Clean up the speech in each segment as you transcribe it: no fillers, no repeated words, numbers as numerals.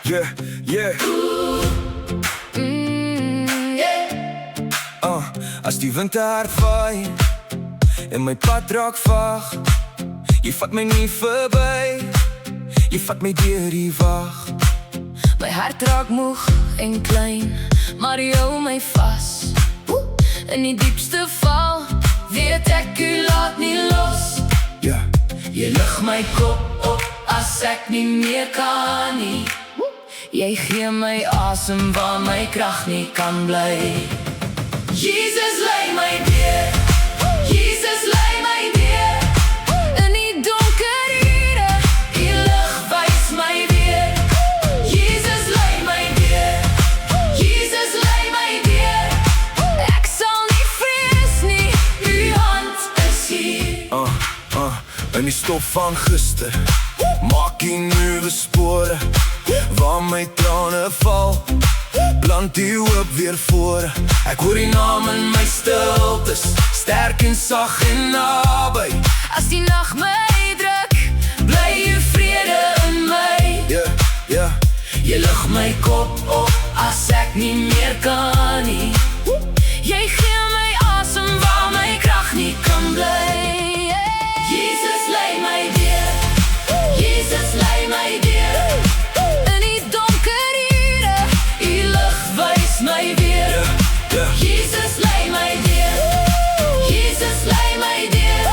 Yeah, yeah. As die wind hard vaai en my pad raak vaag, jy vat my nie verby, jy vat my deur die wag. My hart raak moeg en klein, maar jy hou my vas. In die diepste val, weet ek u laat nie los. Ja, Jy lig my kop op as ek nie meer kan nie. Jy gee my asem waar my krag nie kan bly. Jesus lei my deur, Jesus lei my deur. In die donker ure, die lig wys my weer. Jesus lei my deur, Jesus lei my deur. Ek sal nie vrees nie, u hand is hier. in die stof van gister maak die nuwe spore, waar my trane val, plant die hoop weer voor. Ek hoor die naam in my stiltes, sterk en sag en naby. As die nag my druk, bly u vrede in my. Ja, Jy lig my kop op as ek nie meer kan nie. Jy gee my asem waar my krag nie kan bly. Jesus lei my deur, Jesus lei my deur. In die donker ure, u lig wys my weer. Jesus lei my deur, Jesus lei my deur.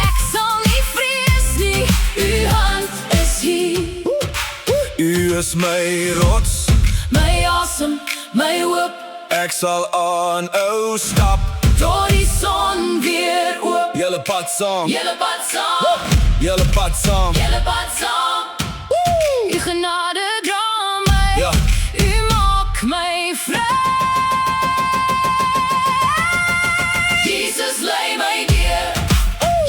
Ek sal nie vrees nie, u hand is hier. U is my rots, My asem, my hoop, ek sal aanhou stap. tot die son weer oop. Julle pad saam, Julle pad saam, julle pad saam. julle pad saam. U genade dra my, Ja. u maak my vry. Jesus lei my deur,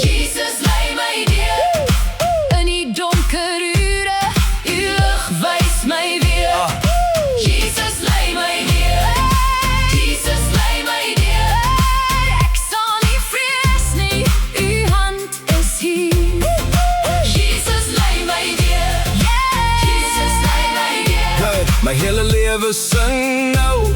Jesus lei my deur. In die donker ure, u lig wys my weer. Jesus lei my deur, Jesus lei my deur. Ek sal nie vrees nie, u hand is hier. Jesus lei my deur, Jesus lei my deur. Hey, my hele lewe sing nou